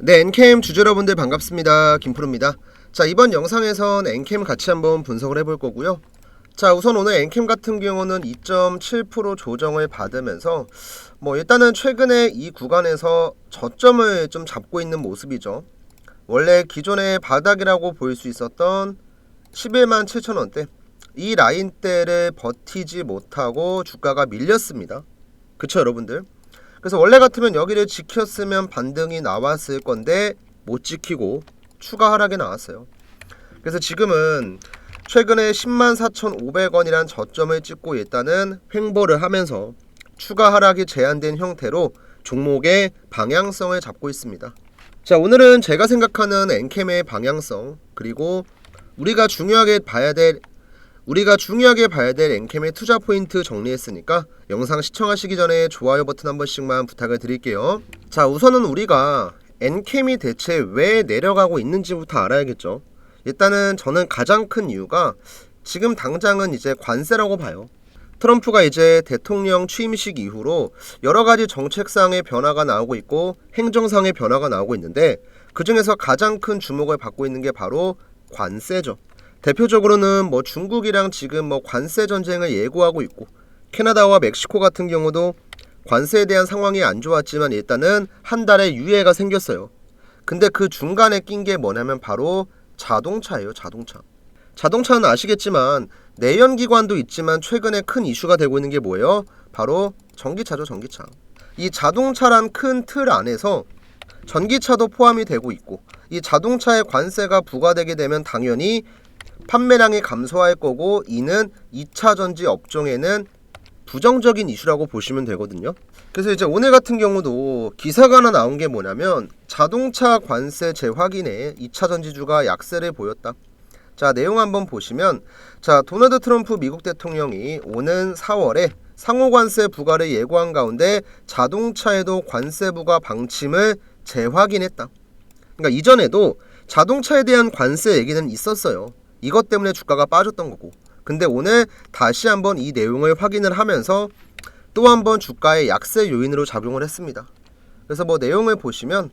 네, 엔캠 주주 여러분들 반갑습니다. 김프로입니다. 자, 이번 영상에선 엔캠 같이 한번 분석을 해볼 거고요. 자, 우선 오늘 엔캠 같은 경우는 2.7% 조정을 받으면서 일단은 최근에 이 구간에서 저점을 좀 잡고 있는 모습이죠. 원래 기존의 바닥이라고 볼 수 있었던 11만 7천 원대 이 라인대를 버티지 못하고 주가가 밀렸습니다. 그쵸 여러분들? 그래서 원래 같으면 여기를 지켰으면 반등이 나왔을 건데 못 지키고 추가 하락이 나왔어요. 그래서 지금은 최근에 104,500원이란 저점을 찍고 일단은 횡보를 하면서 추가 하락이 제한된 형태로 종목의 방향성을 잡고 있습니다. 자, 오늘은 제가 생각하는 엔캠의 방향성, 그리고 우리가 중요하게 봐야 될 엔캠의 투자 포인트 정리했으니까 영상 시청하시기 전에 좋아요 버튼 한 번씩만 부탁을 드릴게요. 자, 우선은 우리가 엔캠이 대체 왜 내려가고 있는지부터 알아야겠죠. 일단은 저는 가장 큰 이유가 지금 당장은 이제 관세라고 봐요. 트럼프가 이제 대통령 취임식 이후로 여러가지 정책상의 변화가 나오고 있고 행정상의 변화가 나오고 있는데, 그 중에서 가장 큰 주목을 받고 있는 게 바로 관세죠. 대표적으로는 중국이랑 지금 관세 전쟁을 예고하고 있고, 캐나다와 멕시코 같은 경우도 관세에 대한 상황이 안 좋았지만 일단은 한 달의 유예가 생겼어요. 근데 그 중간에 낀 게 뭐냐면 바로 자동차예요. 자동차는 아시겠지만 내연기관도 있지만 최근에 큰 이슈가 되고 있는 게 뭐예요? 바로 전기차죠. 전기차. 이 자동차란 큰 틀 안에서 전기차도 포함이 되고 있고, 이 자동차에 관세가 부과되게 되면 당연히 판매량이 감소할 거고, 이는 2차 전지 업종에는 부정적인 이슈라고 보시면 되거든요. 그래서 이제 오늘 같은 경우도 기사가 하나 나온 게 뭐냐면 자동차 관세 재확인에 2차 전지주가 약세를 보였다. 자, 내용 한번 보시면, 자, 도널드 트럼프 미국 대통령이 오는 4월에 상호관세 부과를 예고한 가운데 자동차에도 관세 부과 방침을 재확인했다. 그러니까 이전에도 자동차에 대한 관세 얘기는 있었어요. 이것 때문에 주가가 빠졌던 거고, 근데 오늘 다시 한번 이 내용을 확인을 하면서 또 한번 주가의 약세 요인으로 작용을 했습니다. 그래서 내용을 보시면,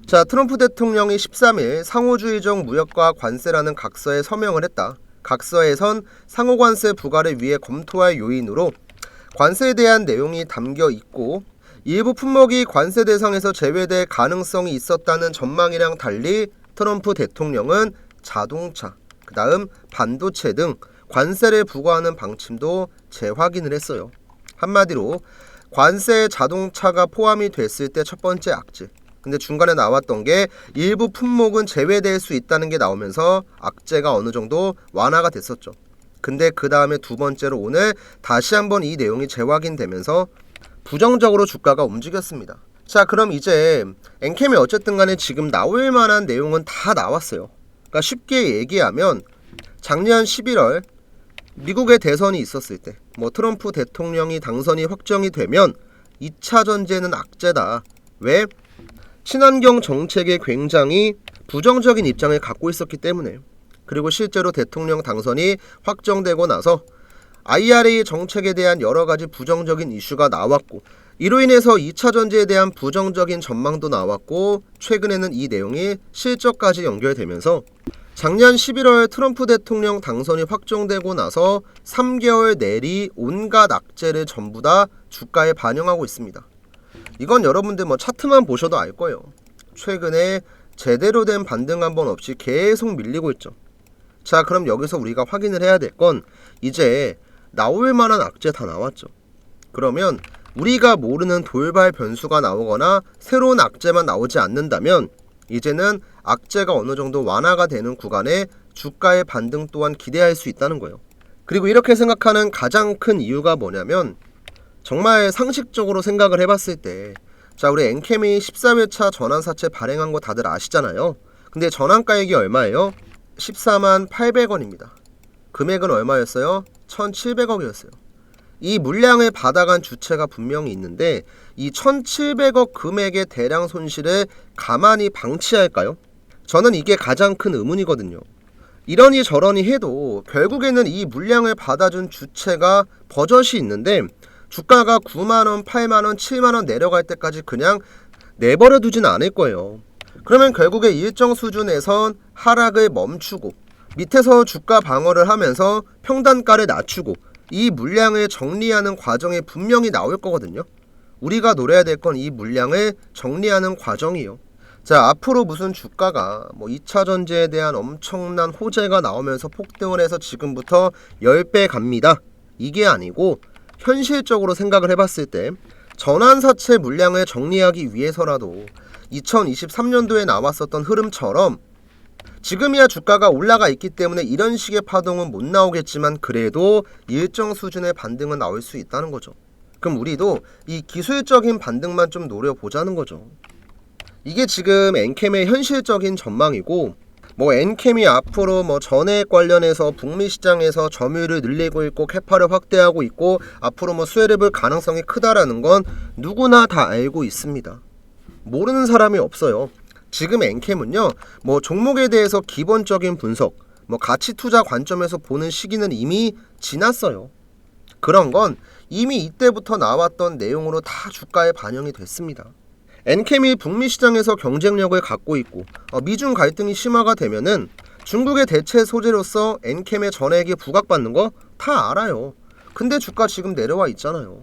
자, 트럼프 대통령이 13일 상호주의적 무역과 관세라는 각서에 서명을 했다. 각서에선 상호관세 부과를 위해 검토할 요인으로 관세에 대한 내용이 담겨 있고, 일부 품목이 관세 대상에서 제외될 가능성이 있었다는 전망이랑 달리 트럼프 대통령은 자동차, 그 다음 반도체 등 관세를 부과하는 방침도 재확인을 했어요. 한마디로 관세에 자동차가 포함이 됐을 때 첫 번째 악재, 근데 중간에 나왔던 게 일부 품목은 제외될 수 있다는 게 나오면서 악재가 어느 정도 완화가 됐었죠. 근데 그 다음에 두 번째로 오늘 다시 한번 이 내용이 재확인되면서 부정적으로 주가가 움직였습니다. 자, 그럼 이제 엔캠이 어쨌든 간에 지금 나올 만한 내용은 다 나왔어요. 그러니까 쉽게 얘기하면 작년 11월 미국의 대선이 있었을 때 트럼프 대통령이 당선이 확정이 되면 2차 전지에는 악재다. 왜? 친환경 정책에 굉장히 부정적인 입장을 갖고 있었기 때문에. 그리고 실제로 대통령 당선이 확정되고 나서 IRA 정책에 대한 여러 가지 부정적인 이슈가 나왔고, 이로 인해서 2차 전지에 대한 부정적인 전망도 나왔고, 최근에는 이 내용이 실적까지 연결되면서 작년 11월 트럼프 대통령 당선이 확정되고 나서 3개월 내리 온갖 악재를 전부 다 주가에 반영하고 있습니다. 이건 여러분들 차트만 보셔도 알 거예요. 최근에 제대로 된 반등 한 번 없이 계속 밀리고 있죠. 자, 그럼 여기서 우리가 확인을 해야 될 건 이제 나올 만한 악재 다 나왔죠. 그러면 우리가 모르는 돌발 변수가 나오거나 새로운 악재만 나오지 않는다면 이제는 악재가 어느 정도 완화가 되는 구간에 주가의 반등 또한 기대할 수 있다는 거예요. 그리고 이렇게 생각하는 가장 큰 이유가 뭐냐면, 정말 상식적으로 생각을 해봤을 때, 자, 우리 엔캠이 14회차 전환사채 발행한 거 다들 아시잖아요. 근데 전환가액이 얼마예요? 14만 800원입니다. 금액은 얼마였어요? 1,700억이었어요. 이 물량을 받아간 주체가 분명히 있는데 이 1,700억 금액의 대량 손실을 가만히 방치할까요? 저는 이게 가장 큰 의문이거든요. 이러니 저러니 해도 결국에는 이 물량을 받아준 주체가 버젓이 있는데 주가가 9만원, 8만원, 7만원 내려갈 때까지 그냥 내버려 두진 않을 거예요. 그러면 결국에 일정 수준에선 하락을 멈추고 밑에서 주가 방어를 하면서 평단가를 낮추고 이 물량을 정리하는 과정이 분명히 나올 거거든요. 우리가 노려야 될 건 이 물량을 정리하는 과정이요. 자, 앞으로 무슨 주가가 2차 전지에 대한 엄청난 호재가 나오면서 폭등을 해서 지금부터 10배 갑니다. 이게 아니고 현실적으로 생각을 해봤을 때 전환사채 물량을 정리하기 위해서라도 2023년도에 나왔었던 흐름처럼 지금이야 주가가 올라가 있기 때문에 이런 식의 파동은 못 나오겠지만 그래도 일정 수준의 반등은 나올 수 있다는 거죠. 그럼 우리도 이 기술적인 반등만 좀 노려보자는 거죠. 이게 지금 엔캠의 현실적인 전망이고 엔캠이 앞으로 전해액 관련해서 북미 시장에서 점유율을 늘리고 있고 캐파를 확대하고 있고 앞으로 수혜를 볼 가능성이 크다라는 건 누구나 다 알고 있습니다. 모르는 사람이 없어요. 지금 엔캠은요 종목에 대해서 기본적인 분석 가치 투자 관점에서 보는 시기는 이미 지났어요. 그런 건 이미 이때부터 나왔던 내용으로 다 주가에 반영이 됐습니다. 엔캠이 북미 시장에서 경쟁력을 갖고 있고 미중 갈등이 심화가 되면은 중국의 대체 소재로서 엔캠의 전액이 부각받는 거 다 알아요. 근데 주가 지금 내려와 있잖아요.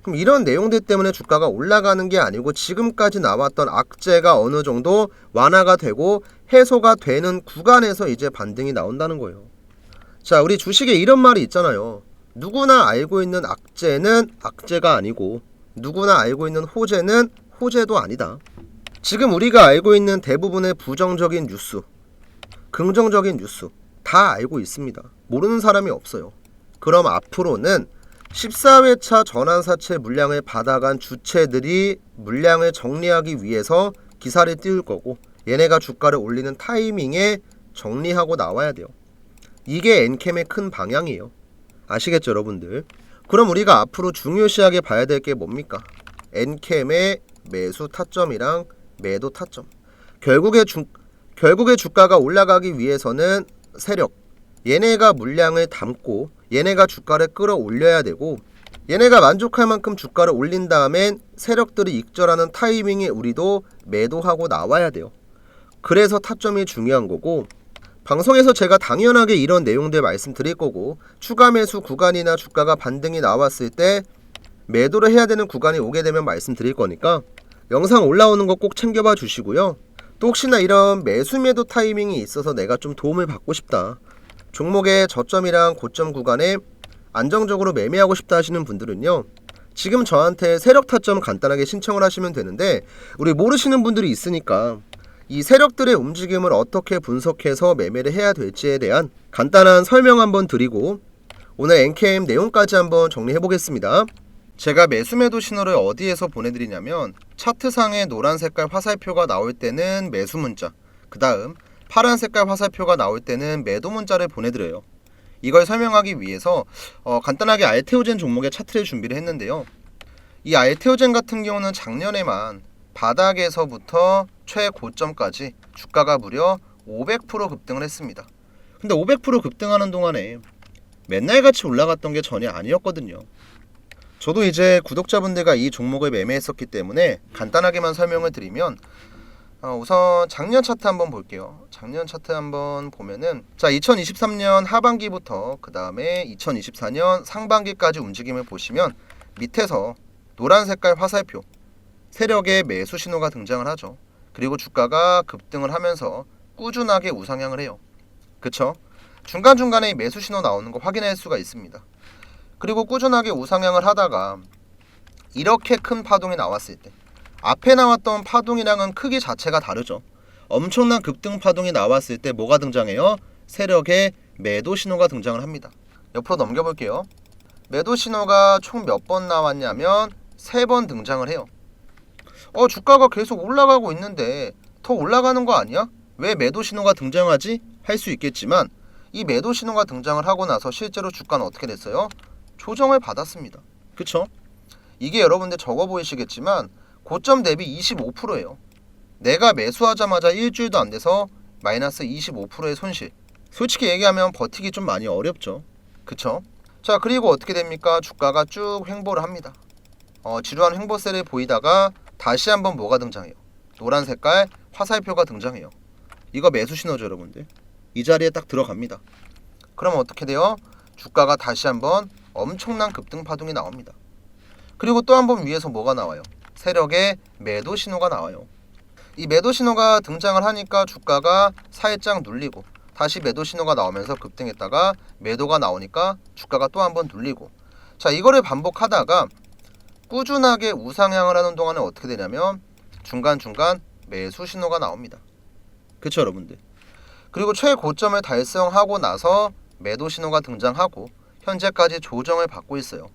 그럼 이런 내용들 때문에 주가가 올라가는 게 아니고 지금까지 나왔던 악재가 어느 정도 완화가 되고 해소가 되는 구간에서 이제 반등이 나온다는 거예요. 자, 우리 주식에 이런 말이 있잖아요. 누구나 알고 있는 악재는 악재가 아니고 누구나 알고 있는 호재는 호재도 아니다. 지금 우리가 알고 있는 대부분의 부정적인 뉴스, 긍정적인 뉴스 다 알고 있습니다. 모르는 사람이 없어요. 그럼 앞으로는 14회차 전환사채 물량을 받아간 주체들이 물량을 정리하기 위해서 기사를 띄울 거고 얘네가 주가를 올리는 타이밍에 정리하고 나와야 돼요. 이게 엔캠의 큰 방향이에요. 아시겠죠, 여러분들? 그럼 우리가 앞으로 중요시하게 봐야 될 게 뭡니까? 엔캠의 매수 타점이랑 매도 타점. 결국에 주가가 올라가기 위해서는 세력, 얘네가 물량을 담고 얘네가 주가를 끌어올려야 되고 얘네가 만족할 만큼 주가를 올린 다음엔 세력들이 익절하는 타이밍에 우리도 매도하고 나와야 돼요. 그래서 타점이 중요한 거고 방송에서 제가 당연하게 이런 내용들 말씀드릴 거고 추가 매수 구간이나 주가가 반등이 나왔을 때 매도를 해야 되는 구간이 오게 되면 말씀드릴 거니까 영상 올라오는 거 꼭 챙겨봐 주시고요. 또 혹시나 이런 매수 매도 타이밍이 있어서 내가 좀 도움을 받고 싶다, 종목의 저점이랑 고점 구간에 안정적으로 매매하고 싶다 하시는 분들은요, 지금 저한테 세력 타점 간단하게 신청을 하시면 되는데 우리 모르시는 분들이 있으니까 이 세력들의 움직임을 어떻게 분석해서 매매를 해야 될지에 대한 간단한 설명 한번 드리고 오늘 엔캠 내용까지 한번 정리해 보겠습니다. 제가 매수매도 신호를 어디에서 보내드리냐면 차트상에 노란 색깔 화살표가 나올 때는 매수 문자, 그 다음 파란 색깔 화살표가 나올 때는 매도 문자를 보내드려요. 이걸 설명하기 위해서 간단하게 알테오젠 종목의 차트를 준비를 했는데요. 이 알테오젠 같은 경우는 작년에만 바닥에서부터 최고점까지 주가가 무려 500% 급등을 했습니다. 근데 500% 급등하는 동안에 맨날 같이 올라갔던 게 전혀 아니었거든요. 저도 이제 구독자분들과 이 종목을 매매했었기 때문에 간단하게만 설명을 드리면 우선 작년 차트 한번 볼게요. 작년 차트 한번 보면은 2023년 하반기부터 그 다음에 2024년 상반기까지 움직임을 보시면 밑에서 노란 색깔 화살표 세력의 매수 신호가 등장을 하죠. 그리고 주가가 급등을 하면서 꾸준하게 우상향을 해요. 그쵸? 중간중간에 이 매수 신호 나오는 거 확인할 수가 있습니다. 그리고 꾸준하게 우상향을 하다가 이렇게 큰 파동이 나왔을 때 앞에 나왔던 파동이랑은 크기 자체가 다르죠. 엄청난 급등 파동이 나왔을 때 뭐가 등장해요? 세력의 매도 신호가 등장을 합니다. 옆으로 넘겨볼게요. 매도 신호가 총 몇 번 나왔냐면 3번 등장을 해요. 주가가 계속 올라가고 있는데 더 올라가는 거 아니야? 왜 매도 신호가 등장하지? 할 수 있겠지만 이 매도 신호가 등장을 하고 나서 실제로 주가는 어떻게 됐어요? 조정을 받았습니다. 그쵸? 이게 여러분들 적어 보이시겠지만 고점 대비 25%예요. 내가 매수하자마자 일주일도 안 돼서 마이너스 25%의 손실. 솔직히 얘기하면 버티기 좀 많이 어렵죠. 그쵸? 자, 그리고 어떻게 됩니까? 주가가 쭉 횡보를 합니다. 지루한 횡보세를 보이다가 다시 한번 뭐가 등장해요? 노란 색깔 화살표가 등장해요. 이거 매수 신호죠, 여러분들. 이 자리에 딱 들어갑니다. 그러면 어떻게 돼요? 주가가 다시 한번 엄청난 급등 파동이 나옵니다. 그리고 또 한 번 위에서 뭐가 나와요? 세력의 매도 신호가 나와요. 이 매도 신호가 등장을 하니까 주가가 살짝 눌리고 다시 매도 신호가 나오면서 급등했다가 매도가 나오니까 주가가 또 한 번 눌리고, 자, 이거를 반복하다가 꾸준하게 우상향을 하는 동안에 어떻게 되냐면 중간중간 매수 신호가 나옵니다. 그쵸, 여러분들? 그리고 최고점을 달성하고 나서 매도 신호가 등장하고 현재까지 조정을 받고 있어요.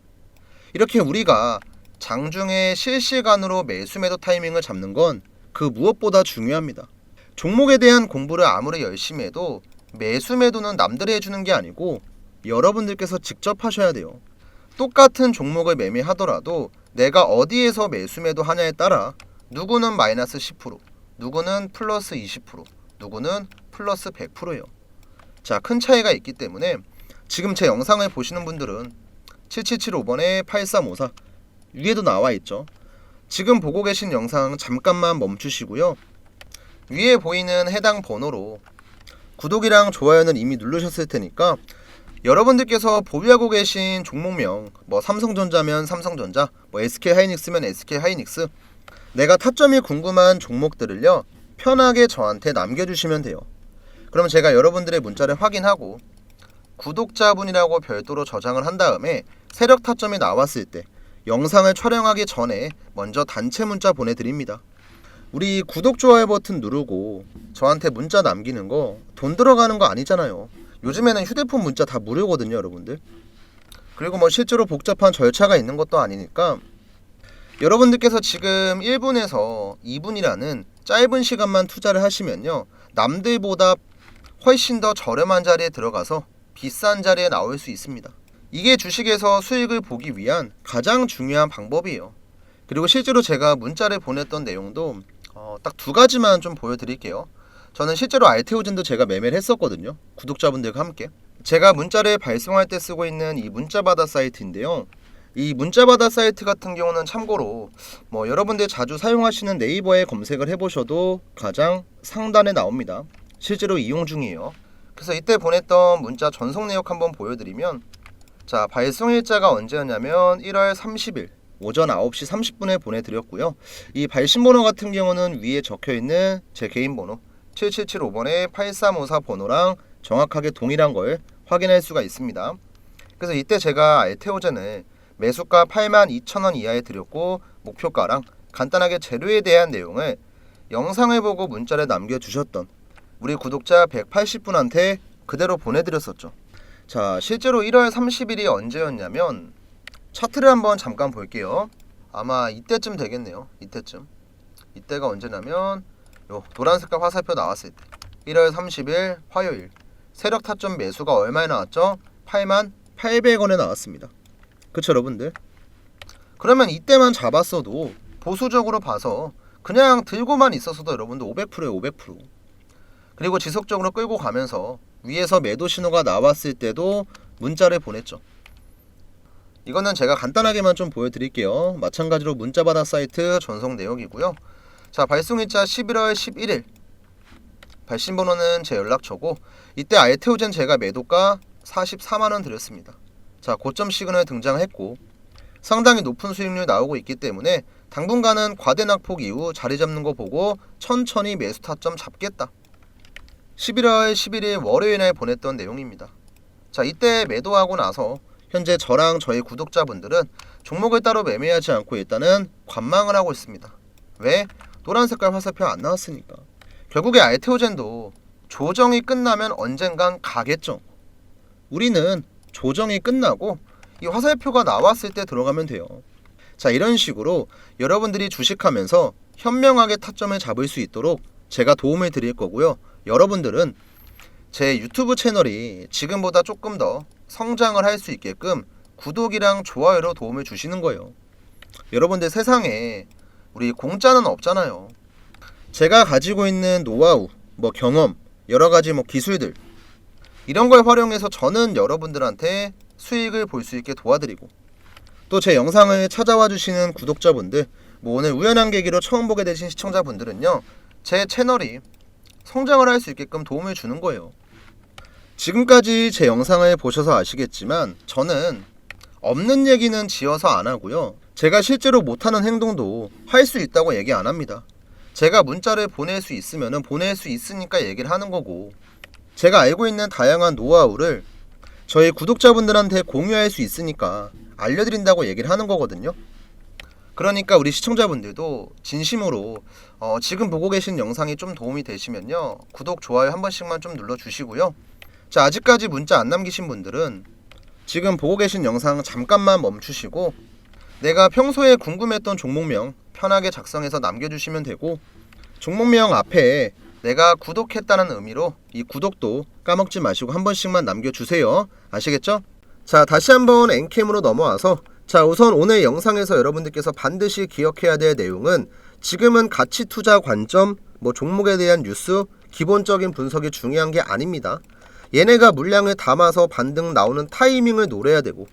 이렇게 우리가 장중에 실시간으로 매수 매도 타이밍을 잡는 건 그 무엇보다 중요합니다. 종목에 대한 공부를 아무리 열심히 해도 매수 매도는 남들이 해주는 게 아니고 여러분들께서 직접 하셔야 돼요. 똑같은 종목을 매매하더라도 내가 어디에서 매수 매도 하냐에 따라 누구는 마이너스 10%, 누구는 플러스 20%, 누구는 플러스 100%예요. 자, 큰 차이가 있기 때문에 지금 제 영상을 보시는 분들은 7775번에 8354 위에도 나와 있죠. 지금 보고 계신 영상 잠깐만 멈추시고요. 위에 보이는 해당 번호로 구독이랑 좋아요는 이미 누르셨을 테니까 여러분들께서 보유하고 계신 종목명, 뭐 삼성전자면 삼성전자, 뭐 SK하이닉스면 SK하이닉스, 내가 타점이 궁금한 종목들을요 편하게 저한테 남겨주시면 돼요. 그럼 제가 여러분들의 문자를 확인하고 구독자분이라고 별도로 저장을 한 다음에 세력 타점이 나왔을 때 영상을 촬영하기 전에 먼저 단체 문자 보내드립니다. 우리 구독, 좋아요 버튼 누르고 저한테 문자 남기는 거 돈 들어가는 거 아니잖아요. 요즘에는 휴대폰 문자 다 무료거든요, 여러분들. 그리고 뭐 실제로 복잡한 절차가 있는 것도 아니니까 여러분들께서 지금 1분에서 2분이라는 짧은 시간만 투자를 하시면요 남들보다 훨씬 더 저렴한 자리에 들어가서 비싼 자리에 나올 수 있습니다. 이게 주식에서 수익을 보기 위한 가장 중요한 방법이에요. 그리고 실제로 제가 문자를 보냈던 내용도 딱 두 가지만 좀 보여드릴게요. 저는 실제로 알테오젠도 제가 매매를 했었거든요. 구독자분들과 함께. 제가 문자를 발송할 때 쓰고 있는 이 문자바다 사이트인데요. 이 문자바다 사이트 같은 경우는 참고로 뭐 여러분들 자주 사용하시는 네이버에 검색을 해보셔도 가장 상단에 나옵니다. 실제로 이용 중이에요. 그래서 이때 보냈던 문자 전송 내역 한번 보여드리면, 자, 발송일자가 언제였냐면 1월 30일 오전 9시 30분에 보내드렸고요. 이 발신번호 같은 경우는 위에 적혀있는 제 개인 번호 7775번에 8354 번호랑 정확하게 동일한 걸 확인할 수가 있습니다. 그래서 이때 제가 알테오젠을 매수가 82,000원 이하에 드렸고 목표가랑 간단하게 재료에 대한 내용을 영상을 보고 문자를 남겨주셨던 우리 구독자 180분한테 그대로 보내드렸었죠. 자, 실제로 1월 30일이 언제였냐면 차트를 한번 잠깐 볼게요. 아마 이때쯤 되겠네요. 이때가 언제냐면 요 노란 색깔 화살표 나왔을 때 1월 30일 화요일 세력 타점 매수가 얼마에 나왔죠? 88,800원에 나왔습니다. 그쵸, 여러분들? 그러면 이때만 잡았어도 보수적으로 봐서 그냥 들고만 있었어도 여러분들 500%예요. 500%. 그리고 지속적으로 끌고 가면서 위에서 매도 신호가 나왔을 때도 문자를 보냈죠. 이거는 제가 간단하게만 좀 보여드릴게요. 마찬가지로 문자바다 사이트 전송 내역이고요. 자, 발송일자 11월 11일 발신번호는 제 연락처고 이때 알테오젠 제가 매도가 44만원 드렸습니다. 자, 고점 시그널 등장했고 상당히 높은 수익률 나오고 있기 때문에 당분간은 과대낙폭 이후 자리 잡는 거 보고 천천히 매수 타점 잡겠다. 11월 11일 월요일에 보냈던 내용입니다. 자, 이때 매도하고 나서 현재 저랑 저희 구독자분들은 종목을 따로 매매하지 않고 일단은 관망을 하고 있습니다. 왜? 노란 색깔 화살표 안 나왔으니까. 결국에 알테오젠도 조정이 끝나면 언젠간 가겠죠. 우리는 조정이 끝나고 이 화살표가 나왔을 때 들어가면 돼요. 자, 이런 식으로 여러분들이 주식하면서 현명하게 타점을 잡을 수 있도록 제가 도움을 드릴 거고요. 여러분들은 제 유튜브 채널이 지금보다 조금 더 성장을 할 수 있게끔 구독이랑 좋아요로 도움을 주시는 거예요. 여러분들 세상에 우리 공짜는 없잖아요. 제가 가지고 있는 노하우, 뭐 경험, 여러가지 뭐 기술들 이런 걸 활용해서 저는 여러분들한테 수익을 볼 수 있게 도와드리고 또 제 영상을 찾아와 주시는 구독자분들, 뭐 오늘 우연한 계기로 처음 보게 되신 시청자분들은요 제 채널이 성장을 할 수 있게끔 도움을 주는 거예요. 지금까지 제 영상을 보셔서 아시겠지만 저는 없는 얘기는 지어서 안 하고요. 제가 실제로 못하는 행동도 할 수 있다고 얘기 안 합니다. 제가 문자를 보낼 수 있으면 보낼 수 있으니까 얘기를 하는 거고, 제가 알고 있는 다양한 노하우를 저희 구독자분들한테 공유할 수 있으니까 알려드린다고 얘기를 하는 거거든요. 그러니까 우리 시청자분들도 진심으로 지금 보고 계신 영상이 좀 도움이 되시면요, 구독, 좋아요 한 번씩만 좀 눌러주시고요. 자, 아직까지 문자 안 남기신 분들은 지금 보고 계신 영상 잠깐만 멈추시고 내가 평소에 궁금했던 종목명 편하게 작성해서 남겨주시면 되고, 종목명 앞에 내가 구독했다는 의미로 이 구독도 까먹지 마시고 한 번씩만 남겨주세요. 아시겠죠? 자, 다시 한번 엔캠으로 넘어와서, 자, 우선 오늘 영상에서 여러분들께서 반드시 기억해야 될 내용은, 지금은 가치 투자 관점, 종목에 대한 뉴스, 기본적인 분석이 중요한 게 아닙니다. 얘네가 물량을 담아서 반등 나오는 타이밍을 노려야 되고,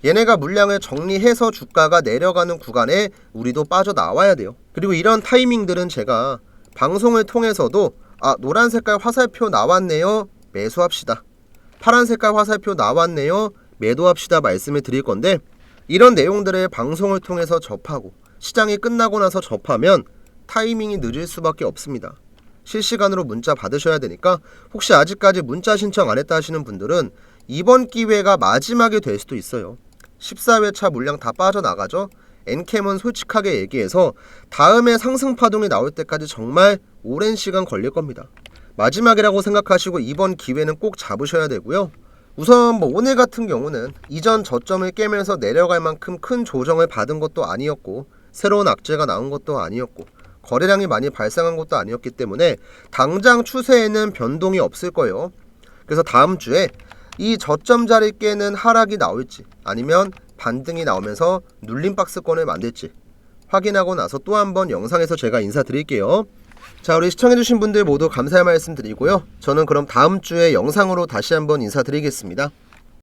얘네가 물량을 정리해서 주가가 내려가는 구간에 우리도 빠져나와야 돼요. 그리고 이런 타이밍들은 제가 방송을 통해서도 노란 색깔 화살표 나왔네요, 매수합시다. 파란 색깔 화살표 나왔네요, 매도합시다 말씀을 드릴 건데, 이런 내용들을 방송을 통해서 접하고 시장이 끝나고 나서 접하면 타이밍이 늦을 수밖에 없습니다. 실시간으로 문자 받으셔야 되니까, 혹시 아직까지 문자 신청 안 했다 하시는 분들은 이번 기회가 마지막이 될 수도 있어요. 14회차 물량 다 빠져나가죠. 엔캠은 솔직하게 얘기해서 다음에 상승 파동이 나올 때까지 정말 오랜 시간 걸릴 겁니다. 마지막이라고 생각하시고 이번 기회는 꼭 잡으셔야 되고요. 우선 오늘 같은 경우는 이전 저점을 깨면서 내려갈 만큼 큰 조정을 받은 것도 아니었고, 새로운 악재가 나온 것도 아니었고, 거래량이 많이 발생한 것도 아니었기 때문에 당장 추세에는 변동이 없을 거예요. 그래서 다음 주에 이 저점 자리 깨는 하락이 나올지 아니면 반등이 나오면서 눌림 박스권을 만들지 확인하고 나서 또 한번 영상에서 제가 인사드릴게요. 자, 우리 시청해주신 분들 모두 감사의 말씀 드리고요. 저는 그럼 다음 주에 영상으로 다시 한번 인사드리겠습니다.